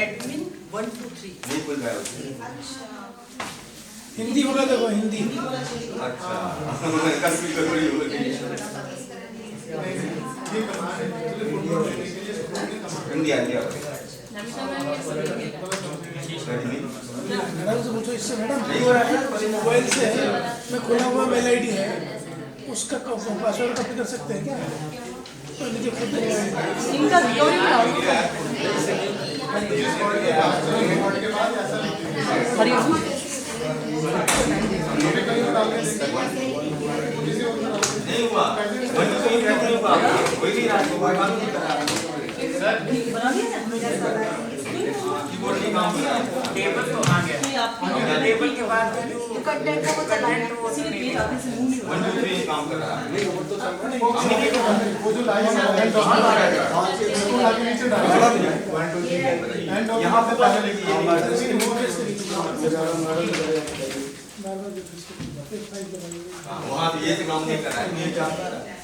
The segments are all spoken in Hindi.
एडमिन 1 2 3 हिंदी बोला देखो हिंदी। अच्छा कश्मीर का थोड़ी हो गई हिंदी आ गया मैडम से पूछो इससे मैडम मोबाइल से मैं खुला हुआ मेल आईडी है उसका पासवर्ड कॉपी कर सकते हैं क्या? तो नीचे खुद इनका रिकॉर्डिंग हरिओम नहीं हुआ कोई नहीं रात को बात नहीं करा सर बना दिया ना कीबोर्ड नहीं काम कर रहा टेबल तो आ गया टेबल के बाद जो कंटेंट को चला है वो इसी पेज आते से मुंह नहीं 1 2 3 काम कर रहा है वो जो लाइन है इसको आगे नीचे डालो एंड यहाँ पे पहले लिखिए वहाँ पे ये से काम नहीं कर रहा है ये क्या कर रहा है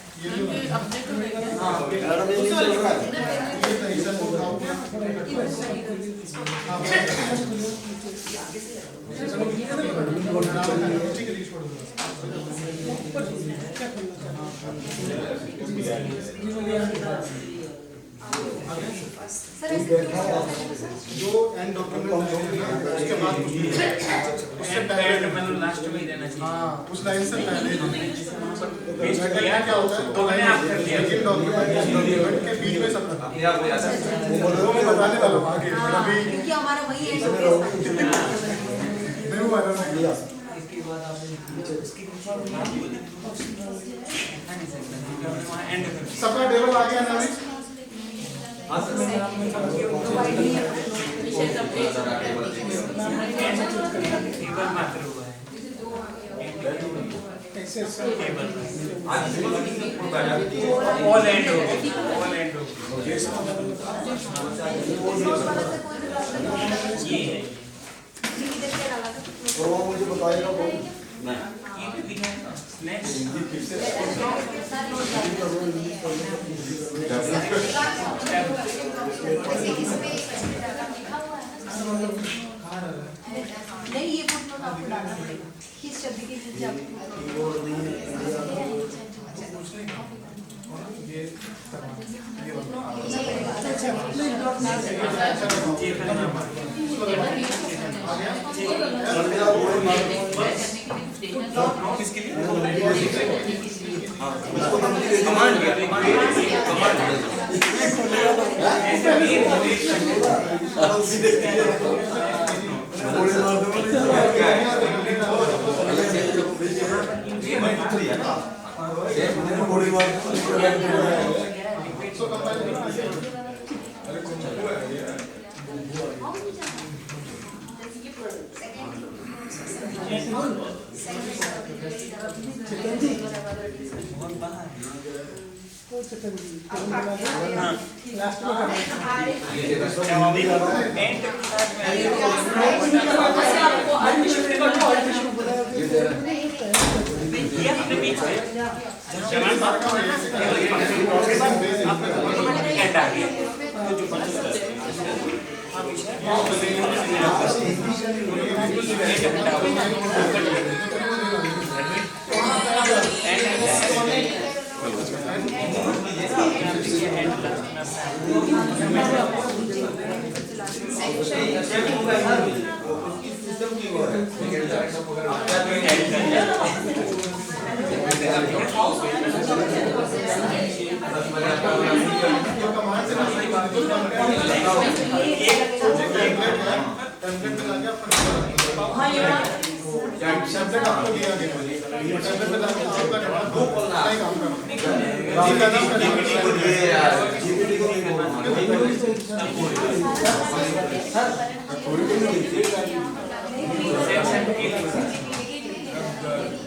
जो एंड डॉक्यूमेंट उसके बाद उससे पहले मैंने लास्ट में देना चाहिए हाँ उस लाइन से पहले पेस्ट किया क्या होता है तो मैंने आप कर दिया लेकिन डॉक्यूमेंट के बीच में सब रखा अपने आप हो जाता है वो मैं बताने वाला हूँ आगे अभी क्योंकि हमारा वही है नहीं हुआ ना सबका टेबल आ गया ना हाँ सर टेबल मात्र हुआ है आज ऑल एंड हो ऑल एंड हो ये है मुझे बताएगा वो ये भी दिखा नेक्स्ट नहीं ये फुटनोट आपको डालना पड़ेगा किस शब्द के नीचे आपको किसके लिए कमांड लास्ट में करना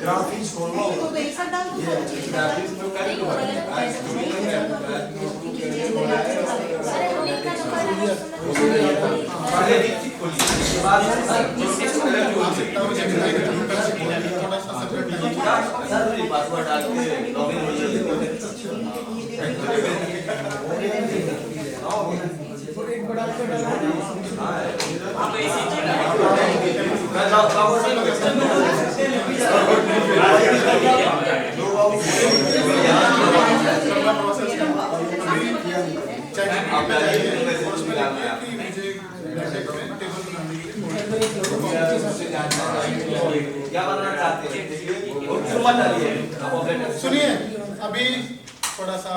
ग्राफिक्स खोलना तो होगा वैसा डाल दो ग्राफिक्स तो कर दो आज पहले नीचे खोलिए बाद में थोड़ा सा सेपरेट सर पासवर्ड डाल के लॉगिन हो जाइए एक बड़ा को डाला आप ऐसी चीज आप जाइए मैसेज मिलाना है क्या बनाना चाहते हैं शुरुआत डालिए आप ऑपरेटर सुनिए अभी थोड़ा सा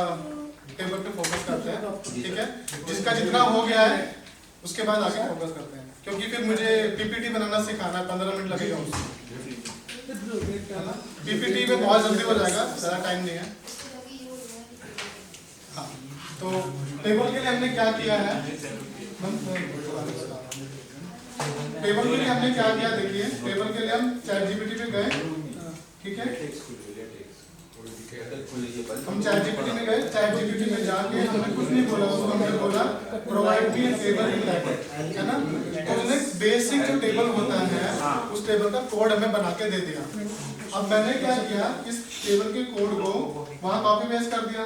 टेबल पे फोकस करते हैं, ठीक है? जिसका जितना हो गया है उसके बाद आगे फोकस करते हैं, क्योंकि फिर मुझे पीपीटी बनाना सिखाना है, 15 मिनट लगेगा उसमें, है ना? पीपीटी में बहुत जल्दी हो जाएगा, ज़्यादा टाइम नहीं है। हाँ, तो टेबल के लिए हमने क्या किया है? टेबल के लिए हमने क्या किया देखिए, टेबल के लिए हम ChatGPT पे गए, ठीक है? हम ChatGPT में गए, ChatGPT में जाके हमने कुछ नहीं बोला, उसको हमने बोला प्रोवाइड मी अ टेबल इन लैटेक्स, है ना? तो उसने बेसिक जो टेबल होता है उस टेबल का कोड हमें बना के दे दिया। अब मैंने क्या किया, इस टेबल के कोड को वहाँ कॉपी पेस्ट कर दिया,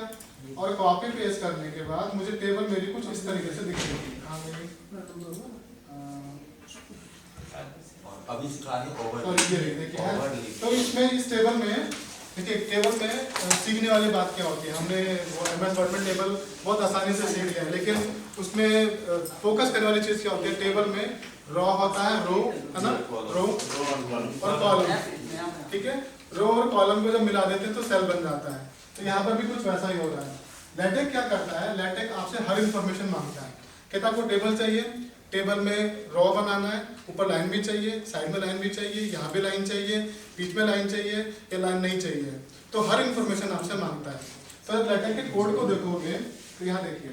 और कॉपी पेस्ट करने के बाद मुझे टेबल मेरी कुछ इस तरीके से दिखेगी। अभी सिखा रही ओवर देखिए, तो इसमें इस टेबल में देखिए, टेबल में सीखने वाली बात क्या होती है, हमने MS वर्ड में टेबल बहुत आसानी से सीख लिया है, लेकिन उसमें फोकस करने वाली चीज़ क्या होती है, टेबल में रो होता है, रो है ना, रो और कॉलम, ठीक है? रो और कॉलम को जब मिला देते हैं तो सेल बन जाता है। तो यहाँ पर भी कुछ वैसा ही हो रहा है। लैटेक्स क्या करता है, लैटेक्स आपसे हर इंफॉर्मेशन मांगता है, कहता है आपको टेबल चाहिए, टेबल में रो बनाना है, ऊपर लाइन भी चाहिए, साइड में लाइन भी चाहिए, यहाँ पे लाइन चाहिए, बीच में लाइन चाहिए, या लाइन नहीं चाहिए, तो हर इंफॉर्मेशन आपसे मांगता है। तो लैटेक्स के कोड को देखोगे तो यहाँ देखिए,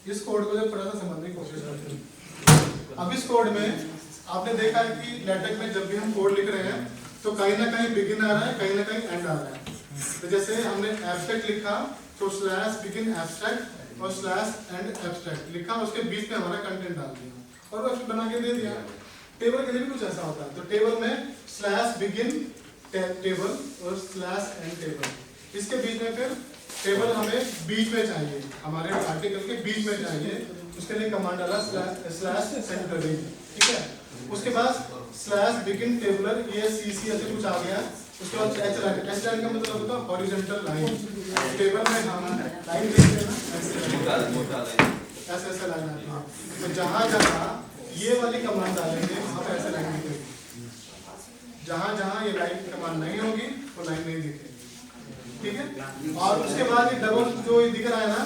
इस कोड को जब थोड़ा सा समझने की कोशिश करते हैं, अब इस कोड में आपने देखा है कि लैटेक्स में जब भी हम कोड लिख रहे हैं तो कहीं ना कहीं बिगिन आ रहा है, कहीं ना कहीं एंड आ रहा है। तो जैसे हमने एब्स्ट्रैक्ट लिखा तो /begin abstract और /end abstract लिखा, उसके बीच में हमारा कंटेंट डाल दिया और वो बना के दे दिया। टेबल के लिए भी कुछ ऐसा होता है, तो टेबल में /begin टेबल और /end टेबल, इसके बीच में फिर टेबल हमें बीच में चाहिए, हमारे आर्टिकल के बीच में चाहिए, उसके लिए कमांड डाला /centering, ठीक है? उसके बाद /begin tabular, ये CC ऐसे कुछ आ गया, उसके बाद H लाइन का मतलब होता है हॉरिजॉन्टल लाइन। टेबल में हम लाइन देखते हैं ना, ऐसे लाइन आती है, तो जहाँ जहाँ ये वाली कमांड डालेंगे वहाँ पे ऐसे लाइन दिखेगी, जहाँ जहाँ ये लाइन कमांड नहीं होगी वो लाइन नहीं दिखेगी, ठीक है? और उसके बाद ये डबल जो दिख रहा है ना,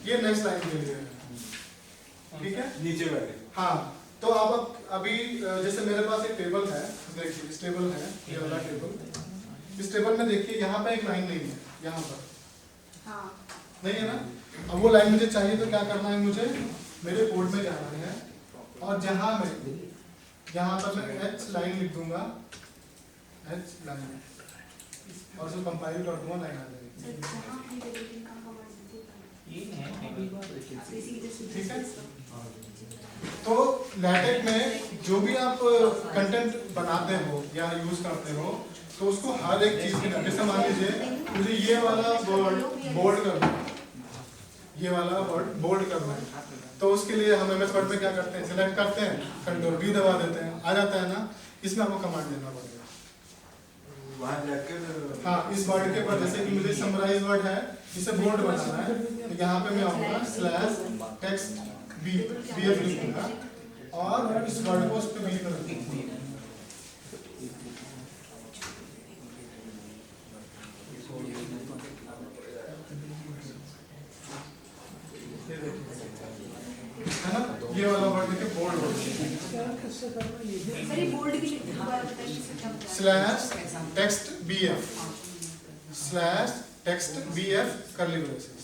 ये नेक्स्ट लाइन के लिए, ठीक है? नीचे बैठे हाँ, तो अब अभी जैसे मेरे पास एक टेबल है, देखिए इस टेबल है, ये वाला टेबल, इस टेबल में देखिए यहाँ पे एक लाइन नहीं है, यहाँ पर नहीं है ना। अब वो लाइन मुझे चाहिए तो क्या करना है, मुझे मेरे कोड में जाना है और जहाँ मैं यहाँ पर मैं H लाइन लिख दूंगा, H लाइन, और उसको कंपाइल कर दूंगा, लाइन आ जाएगी, ठीक है? तो लैटेक्स में जो भी आप कंटेंट बनाते हो या यूज करते हो तो उसको हर एक चीज के, जैसे मान लीजिए मुझे ये वाला वर्ड बोल्ड करना है, ये वाला वर्ड बोल्ड करना है, तो उसके लिए हम MS वर्ड में क्या करते हैं, सिलेक्ट करते हैं, Ctrl V दबा देते हैं, आ जाता है ना। इसमें आपको कमांड देना पड़ेगा, हाँ, इस वर्ड के ऊपर, जैसे कि मुझे समराइज वर्ड है, इसे बोल्ड बनाना है, तो यहाँ पे मैं आऊँगा /text BF लिखूंगा और इस वर्ड को उस पे B पर रखूंगा, है ना? ये वाला वर्ड देखिए बोल्ड वर्ड, बोल्ड की /text BF कर्ली ब्रेसेस।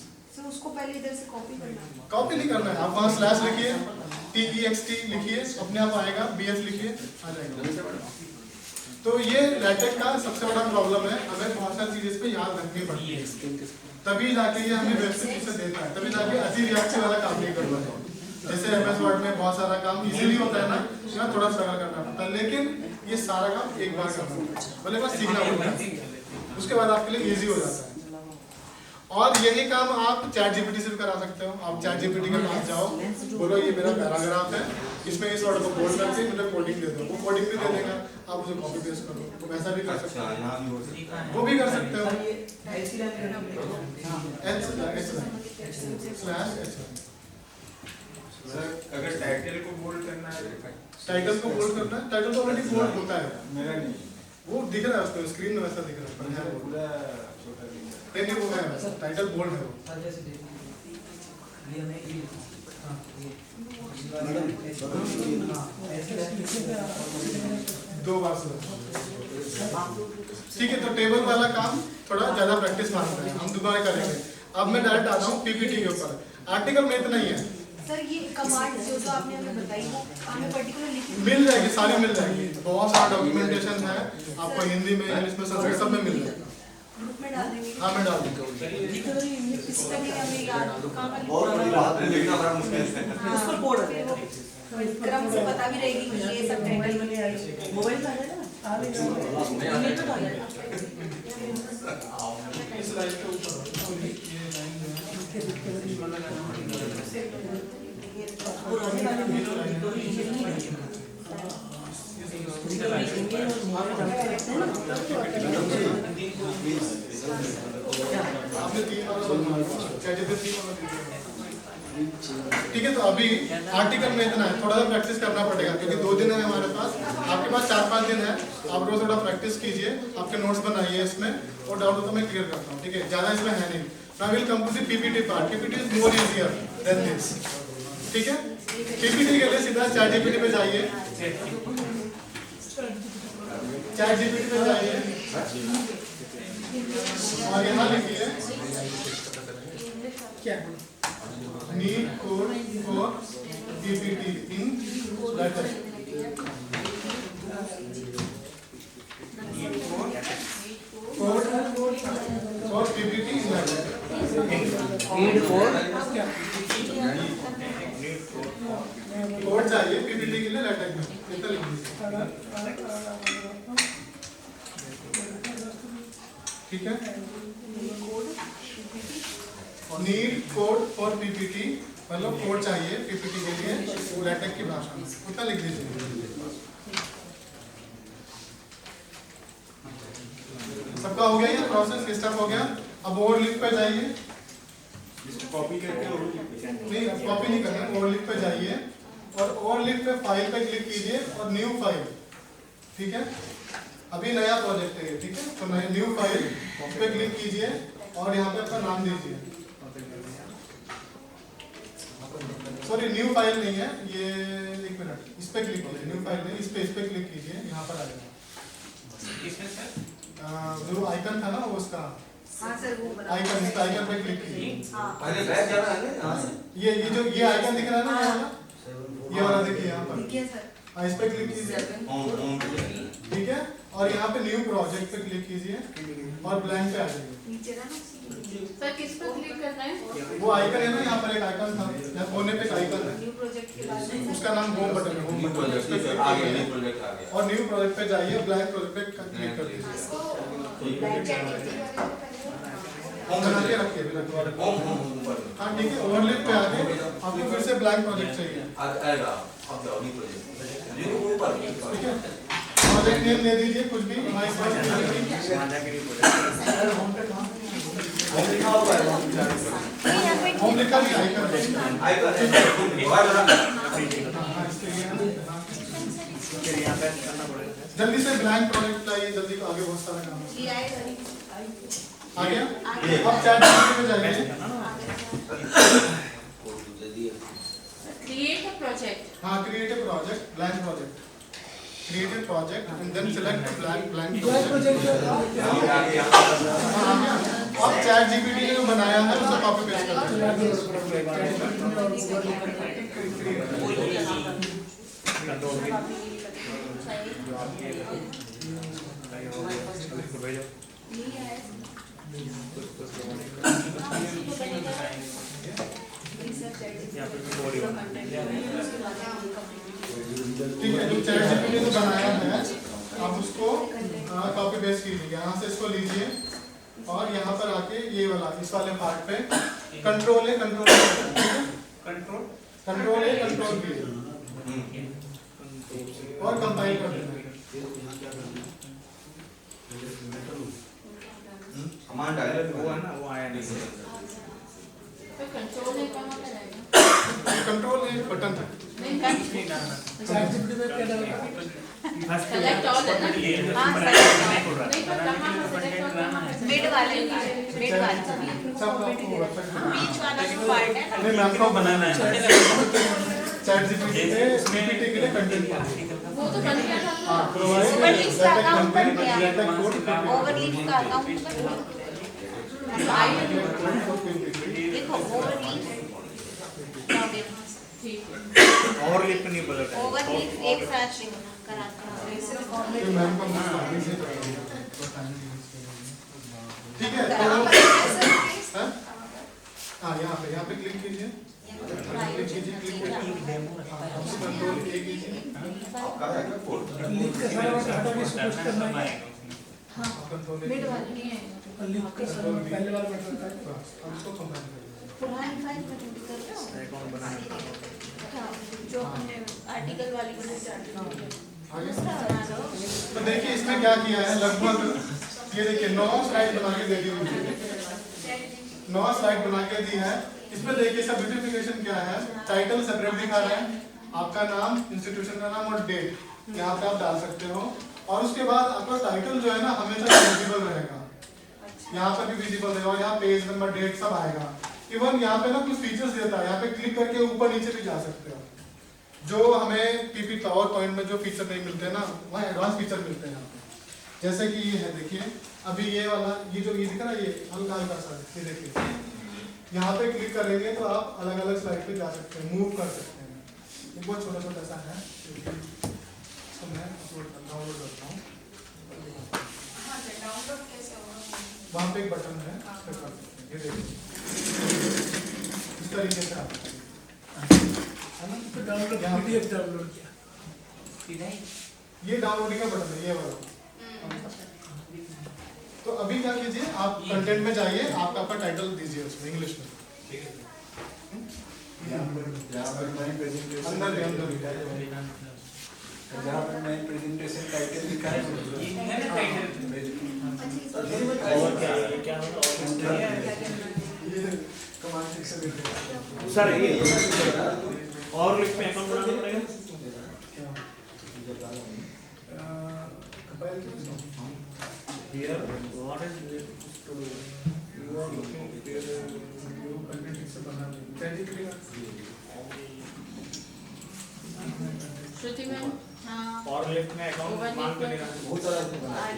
उसको पहले इधर से कॉपी करना है, कॉपी नहीं करना है, आप वहाँ स्लैश लिखिए, TEXT लिखिए, अपने आप आएगा, BF लिखिए, आ जाएगा। तो ये लैटेक्स का सबसे बड़ा प्रॉब्लम है, हमें बहुत सारी चीजें इस पे याद रखनी पड़ती है, तभी जाके ये हमें वेबसाइट से देता है, तभी जाके अति रिएक्टिव वाला काम नहीं कर पाते। जैसे MS वर्ड में बहुत सारा काम इजीली होता है ना, इसमें थोड़ा स्ट्रगल करना पड़ता है, लेकिन ये सारा काम एक बार करना पड़ता है, भले बस सीखना पड़ता है, उसके बाद आपके लिए इजी हो जाता है। और यही काम आप ChatGPT से भी करा सकते हो। आप ChatGPT के पास जाओ, बोलो ये मेरा पैराग्राफ है, इसमें इस वर्ड को बोल्ड करके मुझे कोडिंग दे दो, वो कोडिंग भी दे देगा, आप उसे कॉपी पेस्ट करो, वैसा भी कर सकते हो, वो भी कर सकते हो। अगर टाइटल को बोल्ड करना है, टाइटल को बोल्ड करना है, टाइटल तो ऑलरेडी बोल्ड होता है, मेरा नहीं, वो दिख रहा है उसको स्क्रीन में, वैसा दिख रहा है, पूरा छोटा नहीं नहीं वो है वैसा, टाइटल बोल्ड है वो। दो बार से ठीक है। तो टेबल वाला काम थोड़ा ज्यादा प्रैक्टिस मांगता है, हम दोबारा करेंगे। अब मैं डायरेक्ट आता हूँ PPT के ऊपर। आर्टिकल में इतना ही है सर, ये कमांड जो आपने हमें बताई वो हमें पर्टिकुलर लिखी मिल जाएगी, सारी मिल जाएगी, बहुत सारा डॉक्यूमेंटेशन है आपको, हिंदी में, इंग्लिश में, संस्कृत सब में मिल जाएगा। ग्रुप में डाल देंगे। हाँ मैं डाल दूँगा। इसका भी हमें याद कहाँ बहुत बड़ी बात है, लिखना बड़ा मुश्किल है। उसको बोर्ड क्रम से पता भी रहेगी कि ये सब टाइटल मोबाइल का है ना, इस लाइन के ऊपर ये लाइन आपने 3 वाला ठीक है। तो अभी आर्टिकल में इतना है, थोड़ा सा प्रैक्टिस करना पड़ेगा क्योंकि 2 दिन है हमारे पास, आपके पास 4-5 दिन है, आप रोज थोड़ा प्रैक्टिस कीजिए, आपके नोट्स बनाइए इसमें, और डाउट हो तो मैं क्लियर करता हूँ, ठीक है। ज़्यादा इसमें है नहीं। Now we'll come to the PPT part. PPT is more easier than this. ठीक है? PPT के लिए सीधा ChatGPT पे जाइए, ChatGPT पे जाइए और यहाँ लिखिए क्या need code for PPT in letter. Code for PPT in letter. Code चाहिए PPT के लिए लेटेक्स में, कितना लिख दीजिए, ठीक है। नीड कोड फॉर PPT, मतलब कोड चाहिए PPT के लिए लेटेक्स की भाषा में, कितना लिख दीजिए। सबका हो गया ये प्रोसेस, ये स्टेप हो गया। अब ओवरलिप पे जाइए, कॉपी करके नहीं कॉपी नहीं करना, ओवरलिप पे जाइए और ओवरलिप पे फाइल पे क्लिक कीजिए और न्यू फाइल, ठीक है। अभी नया प्रोजेक्ट है, ठीक है। तो न्यू फाइल पे क्लिक कीजिए और यहाँ पे अपना नाम दीजिए। सॉरी न्यू फाइल नहीं है ये, 1 मिनट, इस पे क्लिक कीजिए, न्यू फाइल नहीं, इस पे क्लिक कीजिए, यहाँ पर आ जाएगा जो आइकन था ना वो उसका, हाँ सर वो बना आइकन, इस आइकन पे क्लिक कीजिए। अरे बैठ जाना है ना, ये जो ये आइकन दिख रहा है ना, ये वाला देखिए यहाँ पर, ठीक है सर। इस पे क्लिक कीजिए, ठीक है। और यहाँ पे न्यू प्रोजेक्ट पे क्लिक कीजिए और ब्लैंक पे आ जाइए। नीचे ना सर किस पर क्लिक करना है? वो आइकन है ना, यहाँ पर एक आइकन था, यहाँ कोने पे एक आइकन है, न्यू प्रोजेक्ट के बाद में उसका नाम होम बटन है, होम बटन, उस पे क्लिक आ गया, कीजिए न्यू प्रोजेक्ट आ गया। और न्यू प्रोजेक्ट पे जाइए, ब्लैंक प्रोजेक्ट पे क्लिक कर दीजिए। होम बना के रखिए हाँ, ठीक है। ओवरलिप पे आके आपको फिर से ब्लैंक प्रोजेक्ट चाहिए, आएगा, अब जाओ न्यू प्रोजेक्ट, न्यू ऊपर, ठीक है। प्रोजेक्ट नेम दे दीजिए कुछ भी, हमारे पास होम लिखा हुआ है, होम लिखा भी आइकन है, आएगा, जल्दी से ब्लैंक प्रोजेक्ट लाइए, जल्दी, आगे बहुत सारा काम है। ये आएगा आ गया। अब ChatGPT पे जाइए, क्रिएट अ प्रोजेक्ट। हाँ create a project, blank project, create a project and then select blank project. अब ChatGPT ने जो बनाया है उसे कॉपी पेस्ट कर दीजिए। कंट्रोल की जो आपके इसको भेजो ठीक है, जो चैट जीपीटी ने बनाया है आप उसको कॉपी पेस्ट कीजिए, यहाँ से इसको लीजिए और यहाँ पर आके ये वाला इस वाले पार्ट पे कंट्रोल ए कंट्रोल बी और कंपाइल कर देना। कमांड डायरेक्ट वो है ना, वो आया नहीं। तो कंट्रोल है कहाँ पे रहेगा? कंट्रोल एक बटन है। चैट जीपीटी में क्या डालना? सेलेक्ट ऑल है ना? हाँ, नहीं तो कहाँ पे सेलेक्ट ऑल कहाँ पे? मिड वाले सब आपको बीच वाला जो पार्ट है ना, नहीं मैं आपको बनाना है चैट जीपीटी के लिए कंटेंट वो तो बन गया था ना। ओवरलिप्स का अकाउंट बन गया, ओवरलिप्स का अकाउंट बन गया। देखो ओवरलिप्स ठीक है। और लिप नहीं बदलता ओवरलिप्स एक साथ कराता है। मैम को आगे से ठीक है तो हाँ यहाँ पे क्लिक कीजिए, क्लिक कीजिए कंट्रोल ए कीजिए, आपका है क्या कोड? लिंक का सारा हटा के इसको पुश करना है। कंट्रोल मिड वाली नहीं है। लिंक का सारा पहले वाला बटन था। अब इसको कंपाइल करिए। पुरानी फाइल पर एडिट कर रहे हो? अकाउंट बनाना जो हमने आर्टिकल वाली बनाई थी, आगे दूसरा बना लो। तो देखिए इसमें क्या किया है, लगभग ये देखिए 9 स्लाइड बना के दे दी मुझे, 9 स्लाइड बना के दी है। इसमें देखिए सब ब्यूटिफिकेशन क्या है, टाइटल सेपरेट दिखा रहा है, आपका नाम, इंस्टीट्यूशन का नाम और डेट यहाँ पे आप डाल सकते हो। और उसके बाद आपका टाइटल जो है ना हमेशा विजिबल रहेगा, यहाँ पर भी विजिबल रहेगा और यहाँ पेज नंबर डेट सब आएगा। इवन यहाँ पे ना कुछ फीचर्स देता है, यहाँ पे क्लिक करके ऊपर नीचे भी जा सकते हो, जो हमें पीपी पावर पॉइंट में जो फीचर नहीं मिलते ना वहाँ एडवांस फीचर मिलते हैं यहाँ पे। जैसे कि ये है देखिए, अभी ये वाला ये जो ये दिख रहा है ये हल्का हल्का सा ये देखिए, यहाँ पे क्लिक करेंगे तो आप अलग अलग स्लाइड पे जा सकते हैं, मूव कर सकते हैं। ये बहुत छोटा छोटा सा है, तो मैं डाउनलोड करता हूँ। वहाँ पे एक बटन है, उस पर कर सकते हैं। ये देखिए इस तरीके से आप डाउनलोड पीडीएफ डाउनलोड किया। ये डाउनलोडिंग का बटन है, ये वाला। तो अभी क्या कीजिए, आप कंटेंट में जाइए, आप आपका टाइटल दीजिए उसमें इंग्लिश में, अंदर भी जहाँ पर मैं प्रेजेंटेशन टाइटल लिखा है कमांड सेक्शन सर ये और लिप में अकाउंट बनाना पड़ेगा। Here, what is it to do? You are looking at you content से बनाना श्रुति मैम हाँ, और लिप में अकाउंट मांग कर देना। बहुत सारा इसमें बना है।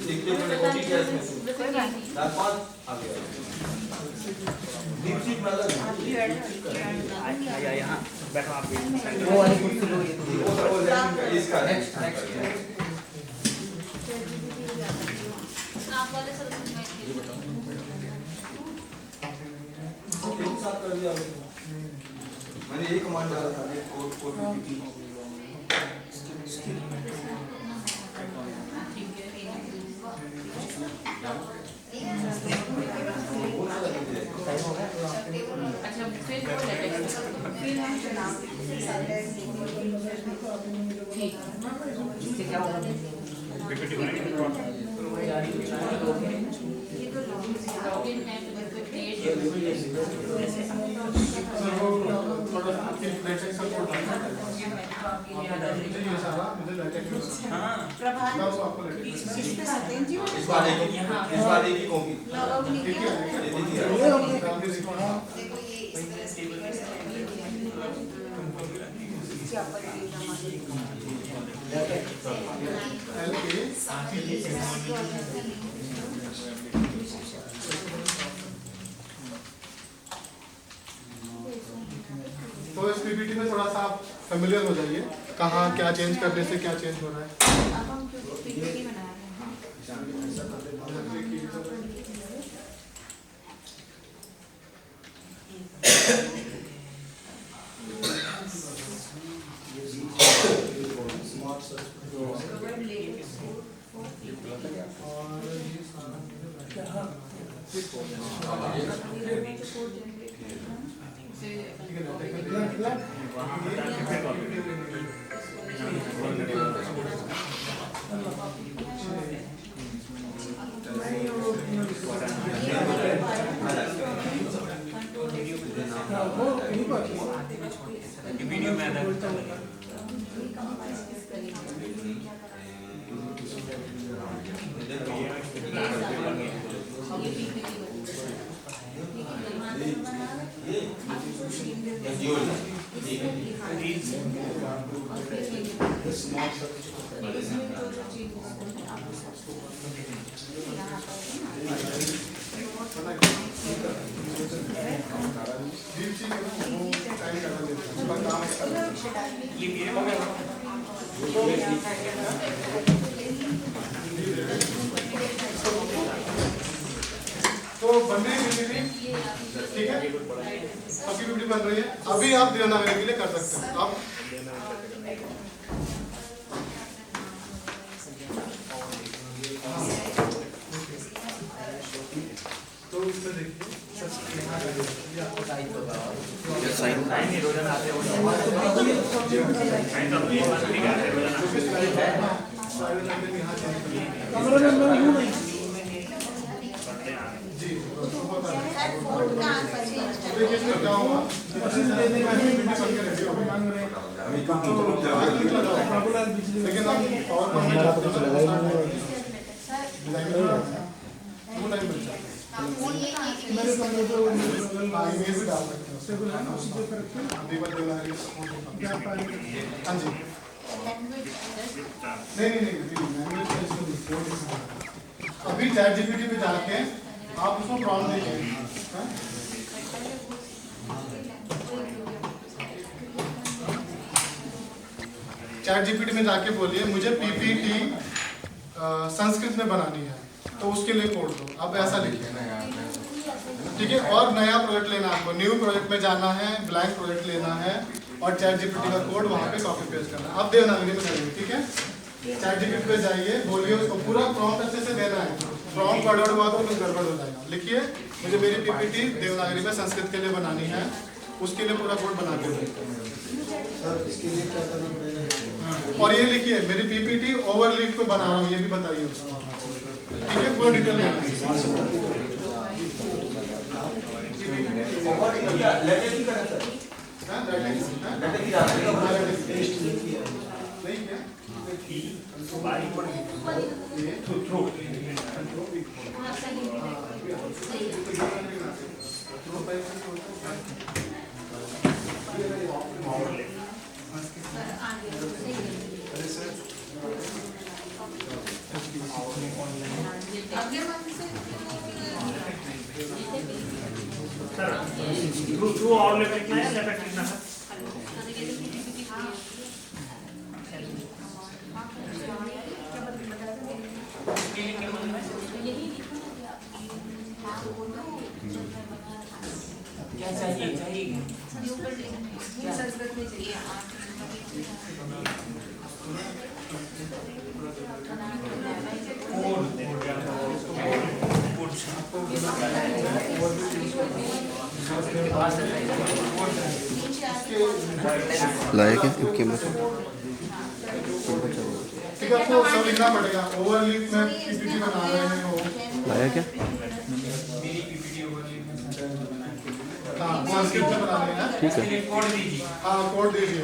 देखिए मैंने कॉपी किया इसमें। कोई बात नहीं। 4-5 आ गया। डीप में अलग आया यहाँ बैठो आप भी। वो वाली कुर्सी लो, ये तो इसका नेक्स्ट आप वाले सब मैं साथ कर दिया मैंने यही कमांड डाला था ये कोड अच्छा फिर वो लेटेक्स फिर हम चुनाव ठीक इससे क्या होगा? पीपीटी बनाएंगे तो लॉगिन है तो क्रिएट सर वो थोड़ा आपके लेटेक्स का कोड डालना है, मुझे ये सारा मुझे लेटेक्स प्रभात वो आपको लेटेक्स इस पे आते हैं जी वो इस वाले की कॉपी लॉग आउट नहीं ठीक किया। है ये देखिए डाल के देखो। देखो ये इस तरह से कर सकते तो इस पीपीटी में थोड़ा सा आप फेमिलियर हो जाइए। कहाँ क्या चेंज करने से क्या चेंज हो रहा है। अब हम पीपीटी बना रहे हैं। वीडियो में तो बन रही है पीपीटी, ठीक है, आपकी पीपीटी बन रही है। अभी आप देवनागरी के लिए कर सकते हैं। आप तो इसमें देखिए कैमरा में मैं हूँ नहीं। जी देखिए इसमें क्या हुआ, लेकिन हम पावर पॉइंट में जाते हैं वो टाइम मिलता है। मेरे कमरे पे वो इमेज भी डाल सकते हैं उससे। टेबल है ना, उसी पे रख के दीपक देवनागरी गैप पाएंगे। हाँ जी नहीं अभी चैट जीपीटी पे जाके आप उसको प्रॉम्प्ट दीजिए। चैट जीपीटी में जाके बोलिए मुझे पीपीटी संस्कृत में बनानी है, तो उसके लिए कोड दो। अब ऐसा लिखिए, ठीक है। और नया प्रोजेक्ट लेना है आपको, न्यू प्रोजेक्ट में जाना है, ब्लैंक प्रोजेक्ट लेना है और चैट जीपीटी का कोड वहाँ पे कॉपी पेस्ट करना है। अब देवनागरी में करेंगे, ठीक है। चैट जीपीटी पे जाइए, बोलिए उसको पूरा प्रॉम्प्ट अच्छे से देना है। प्रॉम्प्ट गड़बड़ हुआ तो कुछ गड़बड़ हो जाएगा। लिखिए मुझे मेरी पीपीटी देवनागरी में संस्कृत के लिए बनानी है, उसके लिए पूरा कोड बना के दो। और ये लिखिए मेरी पीपीटी ओवरलीफ पे बना रहा हूँ, ये भी बताइए उसको, ठीक है। पूरा डिटेल में थ्रू और लेफ्ट लिखना है, लेफ्ट लिखना है। क्या चाहिए संस्कृत में चाहिए। लाया क्या कैमरा? ठीक है, आपको सब लिखना पड़ेगा। ओवरलीफ में पीपीटी बना रहे हैं वो। लाया क्या? हाँ संस्कृत में बना रहे हैं। ठीक है। कोड दीजिए। हाँ कोड दीजिए।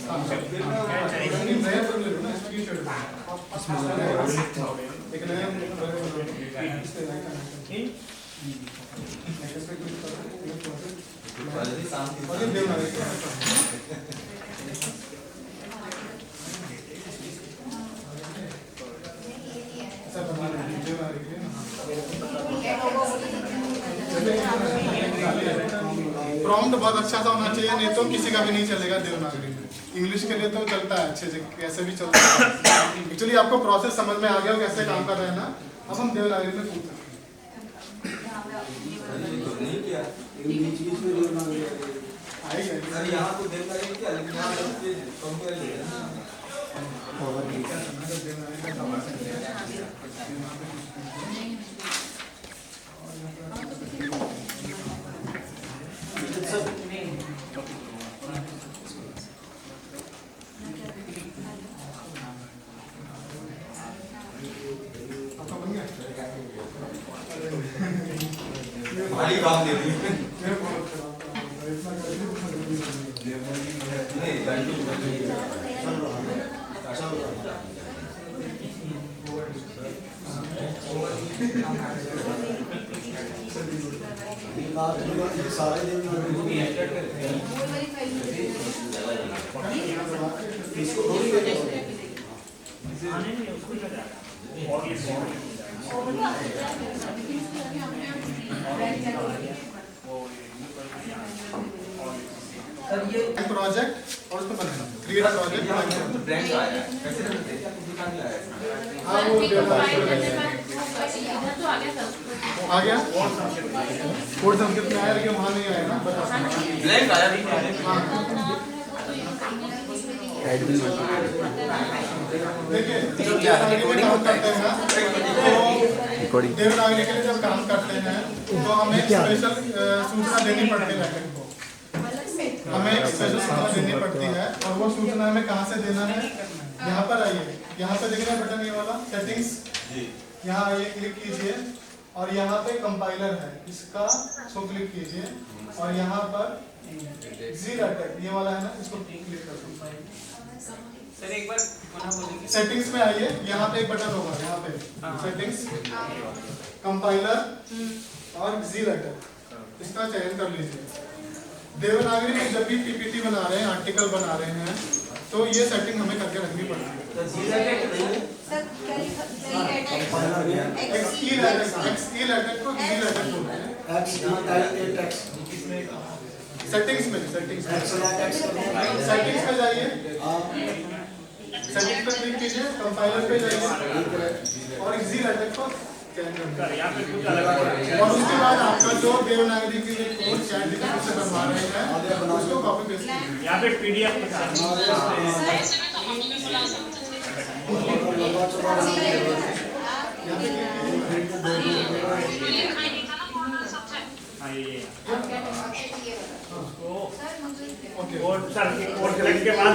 हाँ नया पर ले लो ना, स्क्रीनशॉट एक नया और ये देवनागरी ऐसा बना रहे हैं देवनागरी के लिए। प्रॉम्प्ट बहुत अच्छा सा होना चाहिए, नहीं तो किसी का भी नहीं चलेगा देवनागरी में। इंग्लिश के लिए तो चलता है अच्छे से, कैसे भी चलता है। एक्चुअली आपको प्रोसेस समझ में आ गया हो कैसे काम कर रहे हैं ना, अब हम देवनागरी में पूछ सकते नहीं किया हैं। सर यहाँ तो देवनागरी किया, लेकिन यहाँ कंपेयर भारी काम दे दी सारे प्रोजेक्ट और उसमें बनाना क्रिएट प्रोजेक्ट ब्रांड आया है कैसे करते हैं दुकान में आया है हाँ वो आ गया कोड संस्कृत में आया लेकिन वहाँ नहीं आया ना ब्लैंक आया देखिए जब देवनागरी में काम करते हैं ना तो देवनागरी के लिए जब काम करते हैं तो हमें स्पेशल सूचना देनी पड़ती है लेखक को, हमें एक स्पेशल सूचना देनी पड़ती है और वो सूचना हमें कहाँ से देना है। यहाँ पर आइए, यहाँ पे देखिए बटन ये वाला सेटिंग्स, यहाँ आइए क्लिक कीजिए और यहाँ पे कंपाइलर है इसका इसको क्लिक कीजिए और यहाँ पर ZLaTeX ये वाला है ना इसको क्लिक कर दो। सर एक बार सेटिंग्स में आइए, यहाँ पे एक बटन होगा, यहाँ पे सेटिंग्स कंपाइलर और ZLaTeX इसका चयन कर लीजिए। देवनागरी में जब भी पीपीटी बना रहे हैं, आर्टिकल बना रहे हैं तो ये सेटिंग हमें करके रखनी पड़ती है। XELaTeX को ZLaTeX बोलते हैं। सेटिंग्स में जाइए, सेटिंग्स पे क्लिक कीजिए, कंपाइलर पे जाइए और ZLaTeX को चयन कर और उसके बाद आपका जो देवनागरी के लिए कोड चैट से बनवा रहे हैं उसको कॉपी पेस्ट कीजिए। यहाँ पे PDF और सर और सेलेक्ट के बाद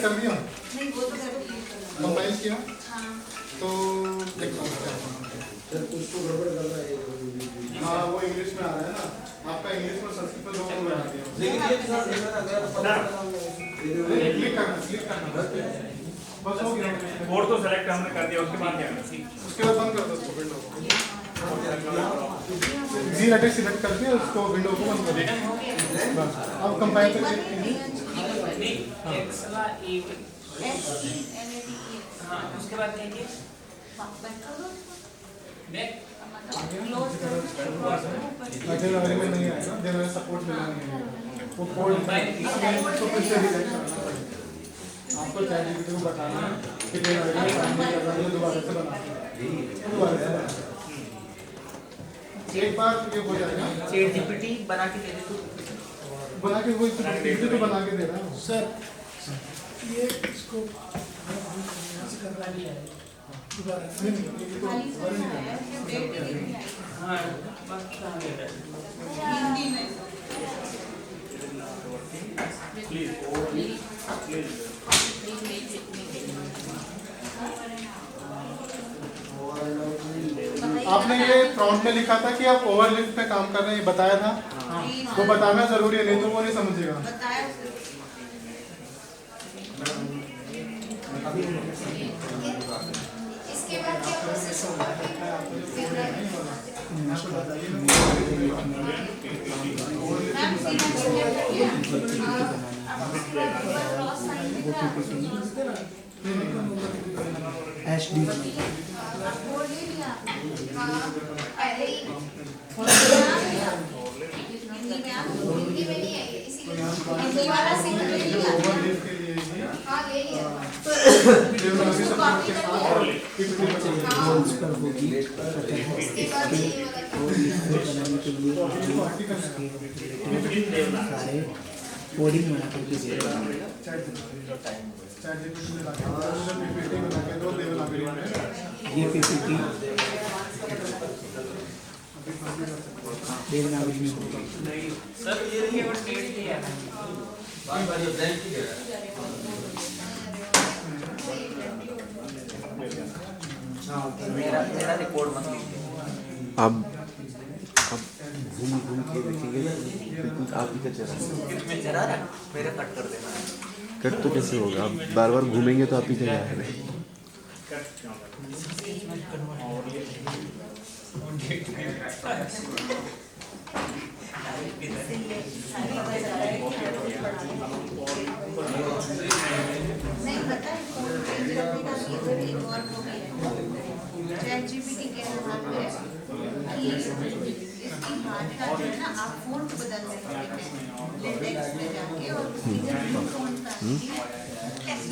कर दिया, कंपाइल किया तो हाँ वो इंग्लिश में आ रहा है ना, आपका इंग्लिश में संस्कृत में दोनों में आ गया। क्लिक करना बस हो गया। कोड तो सेलेक्ट हमने कर दिया, उसके बाद क्या करना? उसके बाद बंद कर दो उसको विंडो को, ZLaTeX सिलेक्ट करके उसको विंडो को बंद कर दो। अब कंपाइल करके उसके बाद क्या किया? देवनागरी में नहीं आएगा, देवनागरी सपोर्ट मिला नहीं है वो कोड तो फिर से रिलेक्ट करना पड़ेगा। आपको ChatGPT को बताना है कि देवनागरी में काम नहीं कर रहा है, दोबारा से बनाना एक बार ये हो जाएगा। ChatGPT बना के दे दे बना के वो PPT तो बना के दे रहा है सर ये इसको यहाँ से करना नहीं है दोबारा आपने ये प्रॉम्प्ट में लिखा था कि आप ओवरलिफ्ट पे काम कर रहे हैं, बताया था वो बताना जरूरी है, नहीं तो वो नहीं समझेगा। इसके बाद क्या प्रोसेस होगा? HD वो ले लिया हाँ पहले ही हिंदी में आप हिंदी में नहीं है इसीलिए हिंदी वाला सीन ले लिया ओवरलिप के लिए ही हाँ ले लिया देवनागरी शब्दों के साथ उसके बाद ये वाला सारे कोडिंग बना के चैट जीपीटी में लाके पीपीटी बना के दो देवनागरी में ये पीपीटी देवनागरी में सर ये देखिए वो डेट की है मेरा रिपोर्ट मत लीजिए अब घूम घूम के देखेंगे बिल्कुल आप ही का चेहरा मैं जरा मेरे कट कर देना कट तो कैसे होगा आप बार बार घूमेंगे तो आप ही का चेहरा है नहीं पता है फोन पे करने का भी एक और वो भी है चैट जीपीटी के हाथ में कि इसकी हार्ड का जो है ना आप फोन बदल सकते हैं लेटेक्स में जाके और फोन का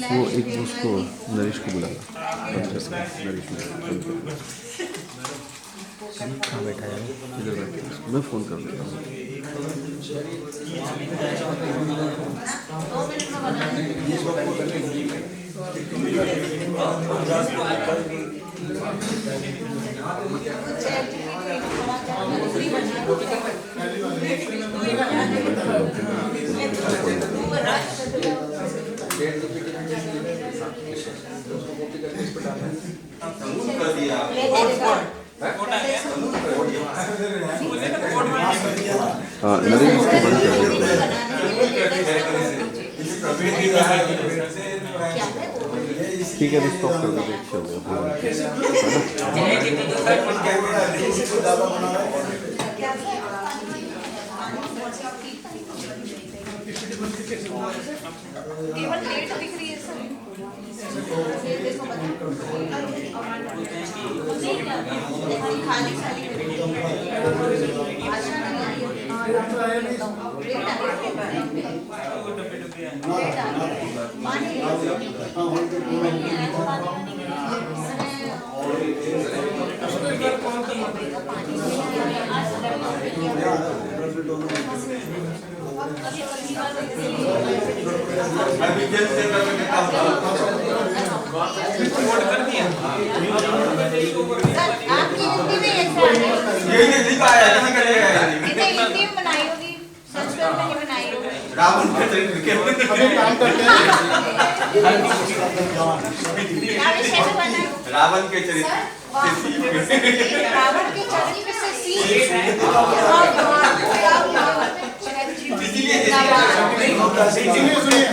वो एक उसको नरेश को बुला नरेश कहाँ बैठा है इधर बैठे मैं फ़ोन कर देता हूँ 2 मिनट में बना कर दिया हाँ नरेश इसको बंद कर देते हैं ठीक है स्टॉप कर दो केवल लेट दिख रही है सर खाली खाली अभी जल्द से करके काम रिपोर्ट कर दिया आपकी हिंदी में ऐसा है ये लिखा है नहीं करेगा इतने हिंदी में बनाई होगी संस्कृत में नहीं बनाई होगी रावण के चरित्र के अभी काम करते हैं क्या विषय में बना है रावण के चरित्र रावण के चरित्र से सीख इसीलिए सुनिए